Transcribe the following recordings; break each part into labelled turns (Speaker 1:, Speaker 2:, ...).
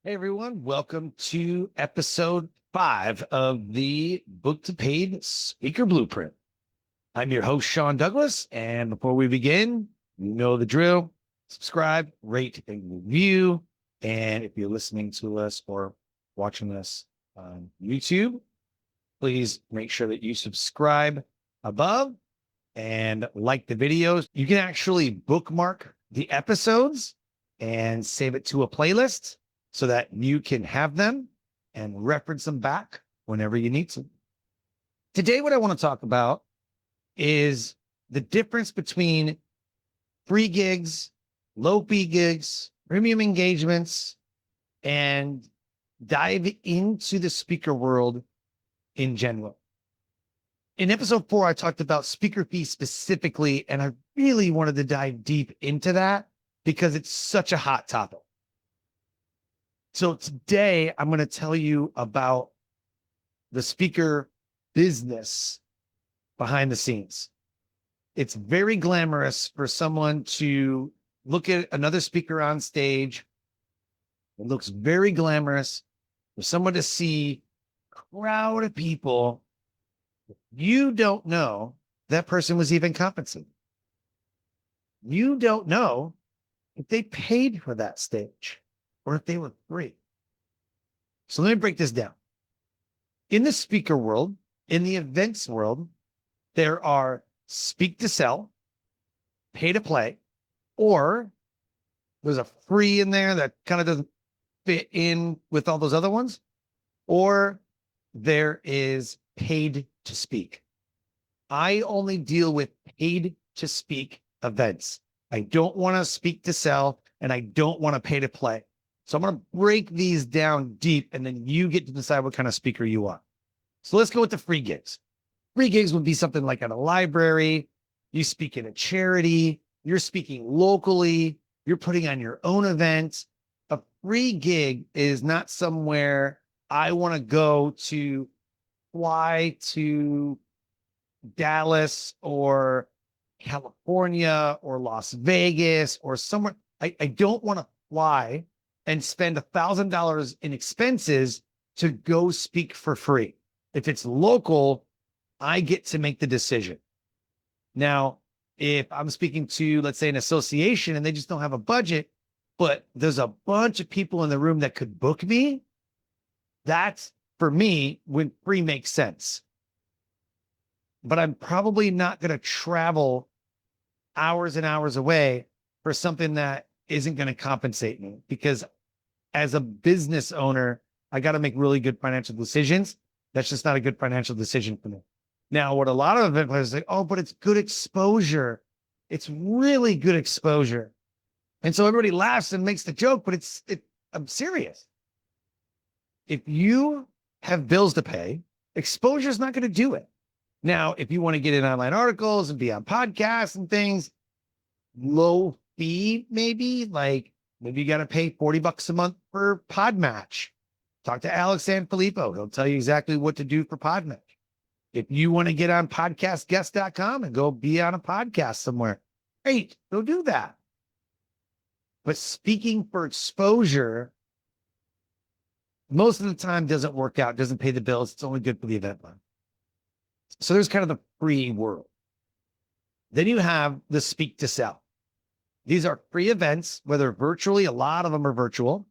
Speaker 1: Hey everyone, welcome to episode 5 of the Book to Paid Speaker Blueprint. I'm your host, Sean Douglas, and before we begin, you know the drill. Subscribe, rate, and review. And if you're listening to us or watching us on YouTube, please make sure that you subscribe above and like the videos. You can actually bookmark the episodes and save it to a playlist so that you can have them and reference them back whenever you need to. Today, what I want to talk about is the difference between free gigs, low fee gigs, premium engagements, and dive into the speaker world in general. In episode 4, I talked about speaker fees specifically, and I really wanted to dive deep into that because it's such a hot topic. So today, I'm going to tell you about the speaker business behind the scenes. It's very glamorous for someone to look at another speaker on stage. It looks very glamorous for someone to see a crowd of people. You don't know that person was even compensated. You don't know if they paid for that stage or if they were free. So let me break this down. In the speaker world, in the events world, there are speak to sell, pay to play, or there's a free in there that kind of doesn't fit in with all those other ones, or there is paid to speak. I only deal with paid to speak events. I don't want to speak to sell, and I don't want to pay to play. So I'm going to break these down deep, and then you get to decide what kind of speaker you are. So let's go with the free gigs. Free gigs would be something like at a library, you speak in a charity, you're speaking locally, you're putting on your own event. A free gig is not somewhere I want to go to fly to Dallas or California or Las Vegas or somewhere. I don't want to fly and spend $1,000 in expenses to go speak for free. If it's local, I get to make the decision. Now, if I'm speaking to, let's say, an association and they just don't have a budget, but there's a bunch of people in the room that could book me, that's for me when free makes sense. But I'm probably not going to travel hours and hours away for something that isn't going to compensate me, because as a business owner, I got to make really good financial decisions. That's just not a good financial decision for me. Now, what a lot of event players say, oh, but it's good exposure. It's really good exposure. And so everybody laughs and makes the joke, but I'm serious. If you have bills to pay, exposure is not going to do it. Now, if you want to get in online articles and be on podcasts and things, low fee, maybe maybe you got to pay $40 a month for Podmatch. Talk to Alex Sanfilippo. He'll tell you exactly what to do for Podmatch. If you want to get on podcastguest.com and go be on a podcast somewhere, great, go do that. But speaking for exposure, most of the time doesn't work out, doesn't pay the bills. It's only good for the event fund. So there's kind of the free world. Then you have the speak to sell. These are free events, whether virtually, a lot of them are virtual.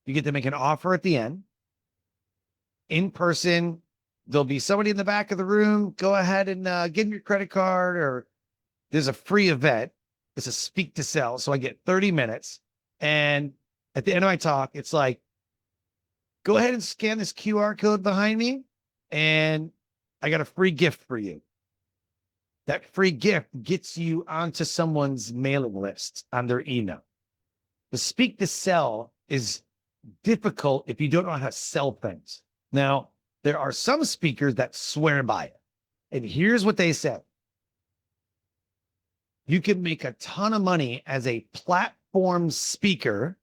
Speaker 1: You get to make an offer at the end. In person, there'll be somebody in the back of the room. Go ahead and give me your credit card, or there's a free event. It's a speak to sell. So I get 30 minutes. And at the end of my talk, it's like, go ahead and scan this QR code behind me, and I got a free gift for you. That free gift gets you onto someone's mailing list on their email. The speak to sell is difficult if you don't know how to sell things. Now, there are some speakers that swear by it. And here's what they said. You can make a ton of money as a platform speaker,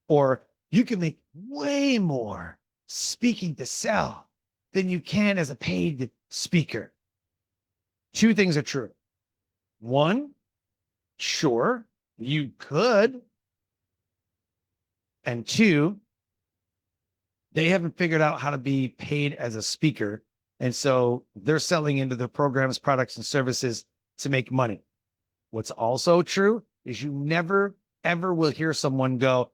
Speaker 1: or you can make way more speaking to sell than you can as a paid speaker. Two things are true. One, sure, you could. And two, They haven't figured out how to be paid as a speaker. And so they're selling into their programs, products, and services to make money. What's also true is you never, ever will hear someone go,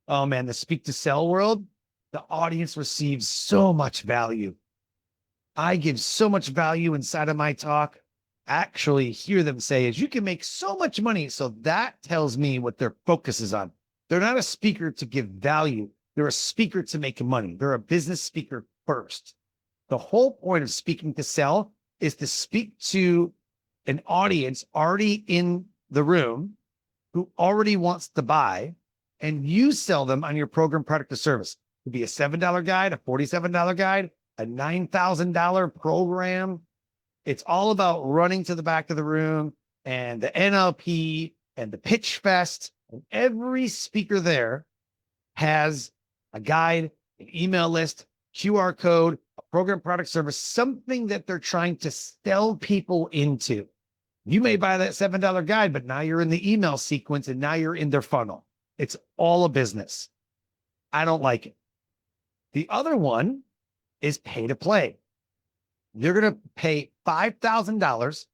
Speaker 1: oh man, the speak to sell world, the audience receives so much value. I give so much value inside of my talk. Actually hear them say is you can make so much money. So that tells me what their focus is on. They're not a speaker to give value. They're a speaker to make money. They're a business speaker first. The whole point of speaking to sell is to speak to an audience already in the room who already wants to buy, and you sell them on your program, product, or service. It could be a $7 guide, a $47 guide, a $9,000 program. It's all about running to the back of the room and the NLP and the pitch fest. And every speaker there has a guide, an email list, QR code, a program, product, service, something that they're trying to sell people into. You may buy that $7 guide, but now you're in the email sequence and now you're in their funnel. It's all a business. I don't like it. The other one is pay to play. You're going to pay $5,000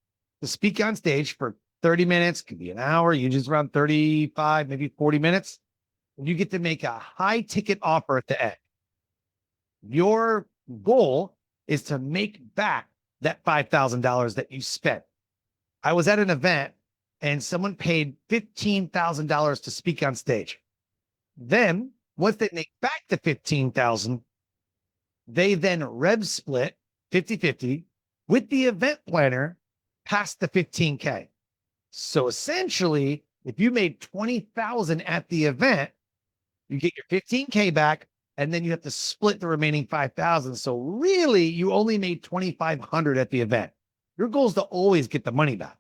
Speaker 1: to speak on stage for 30 minutes, could be an hour, usually around 35, maybe 40 minutes. You get to make a high ticket offer at the end. Your goal is to make back that $5,000 that you spent. I was at an event and someone paid $15,000 to speak on stage. Then once they make back the $15,000, they then rev split 50-50 with the event planner past the $15K. So essentially, if you made $20,000 at the event, you get your $15K back, and then you have to split the remaining $5,000. So really, you only made $2,500 at the event. Your goal is to always get the money back.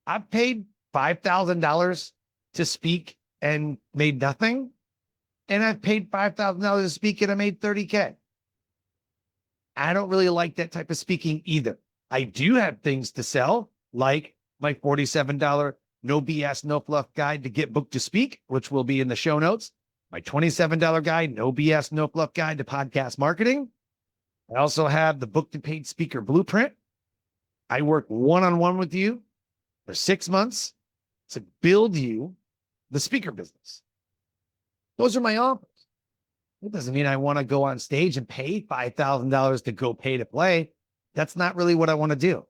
Speaker 1: I've paid $5,000 to speak and made nothing. And I've paid $5,000 to speak and I made $30K. I don't really like that type of speaking either. I do have things to sell, like my $47 no BS, no fluff guide to get booked to speak, which will be in the show notes. My $27 guide, no BS, no fluff guide to podcast marketing. I also have the book to paid speaker blueprint. I work one-on-one with you for 6 months to build you the speaker business. Those are my offers. It doesn't mean I want to go on stage and pay $5,000 to go pay to play. That's not really what I want to do.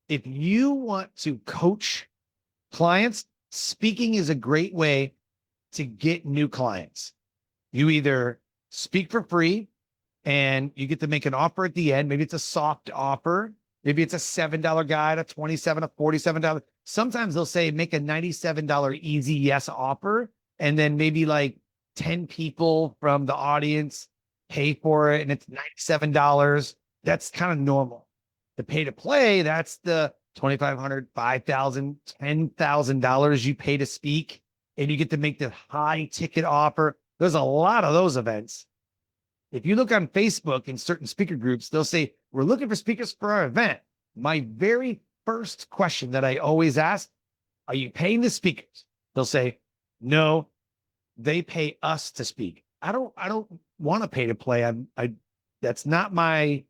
Speaker 1: If you want to coach clients, speaking is a great way to get new clients. You either speak for free and you get to make an offer at the end. Maybe it's a soft offer. Maybe it's a $7 guide, a $27, a $47. Sometimes they'll say make a $97 easy yes offer. And then maybe like 10 people from the audience pay for it and it's $97. That's kind of normal. The pay to play, that's the $2,500, $5,000, $10,000 you pay to speak, and you get to make the high ticket offer. There's a lot of those events. If you look on Facebook in certain speaker groups, they'll say, we're looking for speakers for our event. My very first question that I always ask, are you paying the speakers? They'll say, no, they pay us to speak. I don't want to pay to play. That's not my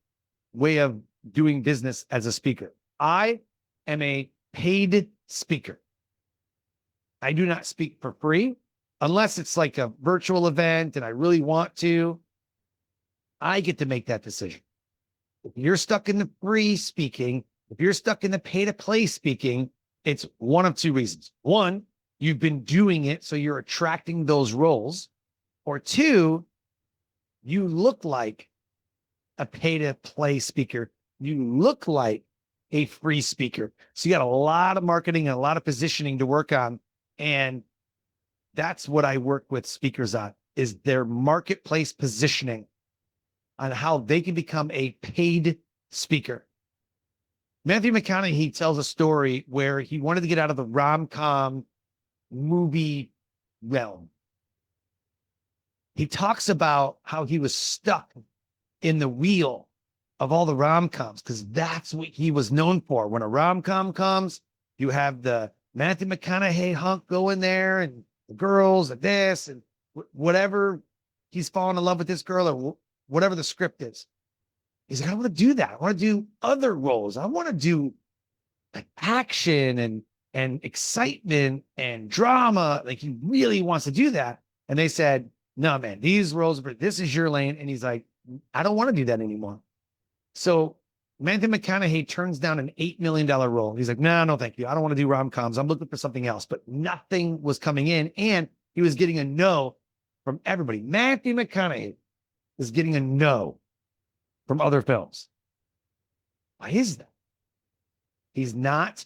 Speaker 1: way of doing business as a speaker. I am a paid speaker. I do not speak for free unless it's like a virtual event and I really want to. I get to make that decision. If you're stuck in the free speaking, if you're stuck in the pay to play speaking, it's one of two reasons. One, you've been doing it, so you're attracting those roles. Or two, you look like a pay to play speaker. You look like a free speaker. So you got a lot of marketing and a lot of positioning to work on. And that's what I work with speakers on, is their marketplace positioning on how they can become a paid speaker. Matthew McConaughey tells a story where he wanted to get out of the rom-com movie realm. He talks about how he was stuck in the wheel of all the rom-coms because that's what he was known for. When a rom-com comes, you have the Matthew McConaughey hunk going there and the girls and this and whatever. He's falling in love with this girl or whatever the script is. He's like, I want to do that. I want to do other roles. I want to do like action and excitement and drama. Like he really wants to do that. And they said, no, man, these roles, but this is your lane. And he's like, I don't want to do that anymore. So Matthew McConaughey turns down an $8 million role. He's like, no, thank you. I don't want to do rom-coms. I'm looking for something else. But nothing was coming in. And he was getting a no from everybody. Matthew McConaughey is getting a no from other films. Why is that? He's not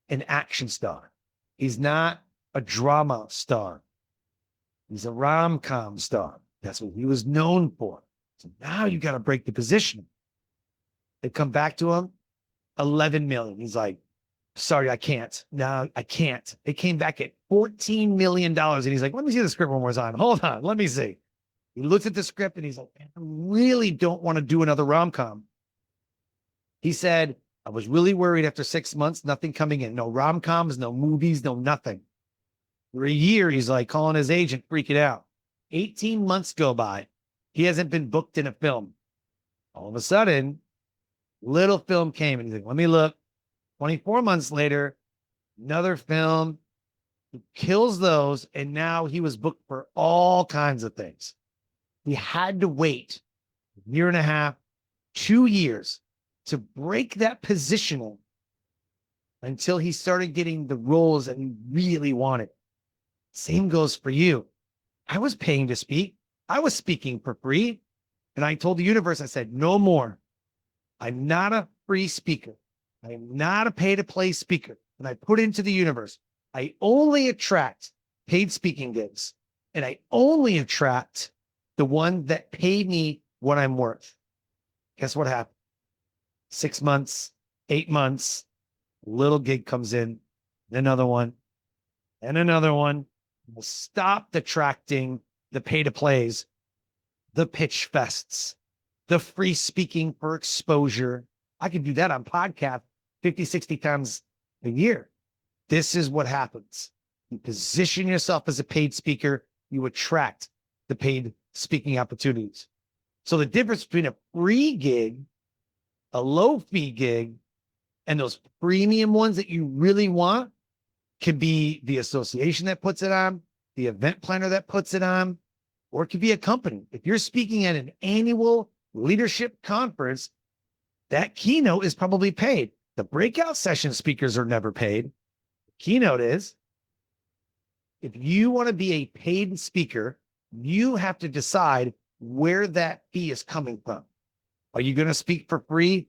Speaker 1: an action star. He's not a drama star. He's a rom-com star. That's what he was known for. So now you got to break the position. They come back to him, 11 million. He's like, sorry, I can't. No, I can't. They came back at $14 million. And he's like, let me see the script one more time. Hold on, let me see. He looks at the script and he's like, I really don't want to do another rom-com. He said, I was really worried after 6 months, nothing coming in. No rom-coms, no movies, no nothing. For a year, he's like calling his agent, freaking out. 18 months go by. He hasn't been booked in a film. All of a sudden, little film came and he's like, let me look. 24 months later, another film. He kills those. And now he was booked for all kinds of things. He had to wait a year and a half, 2 years to break that positioning until he started getting the roles that he really wanted. Same goes for you. I was paying to speak. I was speaking for free. And I told the universe, I said, no more. I'm not a free speaker. I am not a pay-to-play speaker. And I put into the universe, I only attract paid speaking gigs. And I only attract the one that paid me what I'm worth. Guess what happened? 6 months, 8 months, little gig comes in, another one, and another one. We'll stop attracting the pay-to-plays, the pitch fests, the free speaking for exposure. I could do that on podcast 50, 60 times a year. This is what happens. You position yourself as a paid speaker, you attract the paid speaking opportunities. So the difference between a free gig, a low fee gig, and those premium ones that you really want could be the association that puts it on, the event planner that puts it on, or it could be a company. If you're speaking at an annual leadership conference, that keynote is probably paid. The breakout session speakers are never paid. Keynote is. If you want to be a paid speaker, you have to decide where that fee is coming from. Are you going to speak for free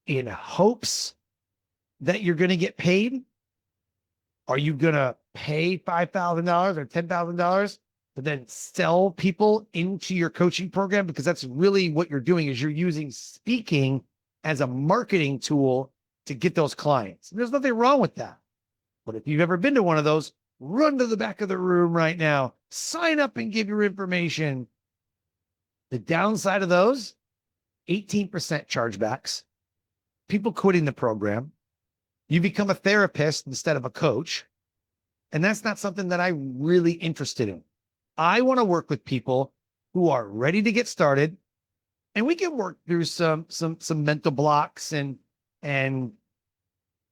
Speaker 1: in hopes that you're going to get paid? Are you going to pay $5,000 or $10,000 to then sell people into your coaching program? Because that's really what you're doing, is you're using speaking as a marketing tool to get those clients. And there's nothing wrong with that. But if you've ever been to one of those, run to the back of the room right now, sign up and give your information. The downside of those, 18% chargebacks, people quitting the program. You become a therapist instead of a coach. And that's not something that I'm really interested in. I want to work with people who are ready to get started, and we can work through some mental blocks and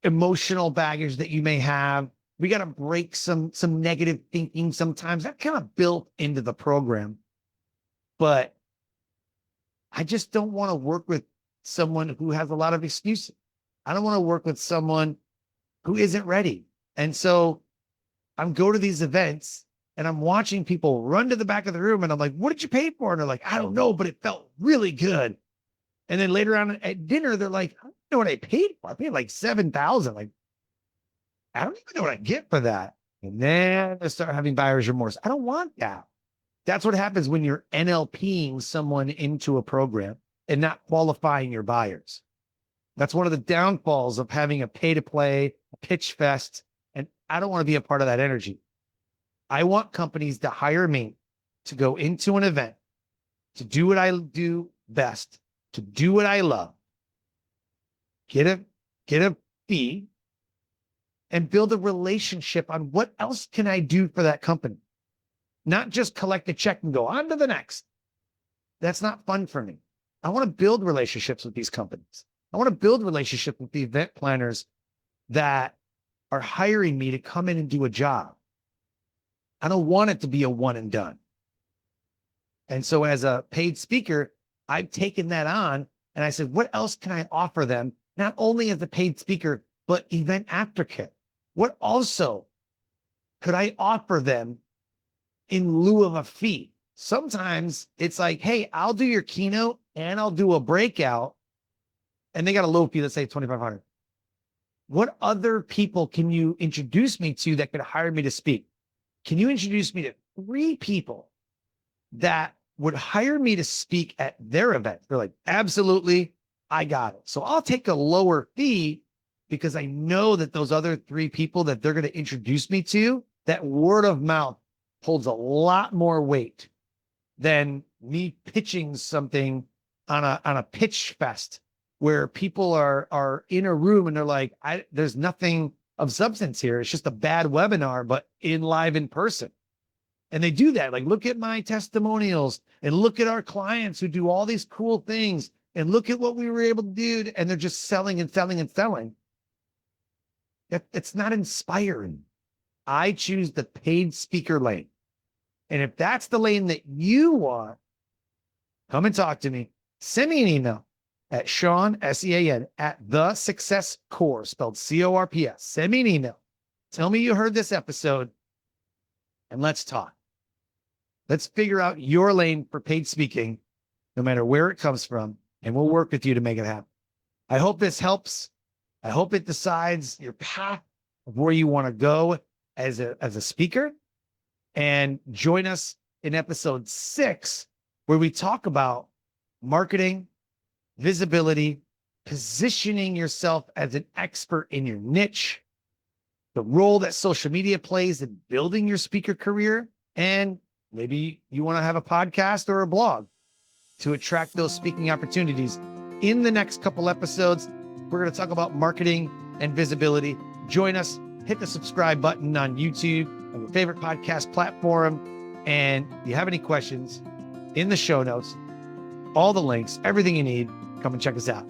Speaker 1: emotional baggage that you may have. We got to break some negative thinking sometimes. That kind of built into the program. But I just don't want to work with someone who has a lot of excuses. I don't want to work with someone who isn't ready. And so I'm going to these events and I'm watching people run to the back of the room and I'm like, what did you pay for? And they're like, I don't know, but it felt really good. And then later on at dinner, they're like, I don't know what I paid for. I paid like $7,000. Like, I don't even know what I get for that. And then they start having buyer's remorse. I don't want that. That's what happens when you're NLPing someone into a program and not qualifying your buyers. That's one of the downfalls of having a pay-to-play, a pitch fest, and I don't want to be a part of that energy. I want companies to hire me to go into an event, to do what I do best, to do what I love, get a fee, and build a relationship on what else can I do for that company. Not just collect a check and go on to the next. That's not fun for me. I want to build relationships with these companies. I want to build relationships with the event planners that are hiring me to come in and do a job. I don't want it to be a one and done. And so as a paid speaker, I've taken that on and I said, what else can I offer them? Not only as a paid speaker, but event aftercare. What also could I offer them in lieu of a fee? Sometimes it's like, hey, I'll do your keynote and I'll do a breakout. And they got a low fee, let's say $2,500. What other people can you introduce me to that could hire me to speak? Can you introduce me to 3 people that would hire me to speak at their event? They're like, absolutely, I got it. So I'll take a lower fee because I know that those other 3 people that they're going to introduce me to, that word of mouth holds a lot more weight than me pitching something on a pitch fest where people are in a room and they're like, there's nothing of substance here. It's just a bad webinar, but live in person. And they do that. Like, look at my testimonials and look at our clients who do all these cool things and look at what we were able to do. And they're just selling and selling and selling. It's not inspiring. I choose the paid speaker lane. And if that's the lane that you want, come and talk to me. Send me an email at Sean, S-E-A-N, at The Success Core, spelled C-O-R-P-S. Send me an email. Tell me you heard this episode, and let's talk. Let's figure out your lane for paid speaking, no matter where it comes from, and we'll work with you to make it happen. I hope this helps. I hope it decides your path of where you want to go as a speaker. And join us in episode 6, where we talk about marketing, visibility, positioning yourself as an expert in your niche, the role that social media plays in building your speaker career, and maybe you want to have a podcast or a blog to attract those speaking opportunities. In the next couple episodes, we're going to talk about marketing and visibility. Join us, hit the subscribe button on YouTube, on your favorite podcast platform. And if you have any questions, in the show notes, all the links, everything you need, come and check us out.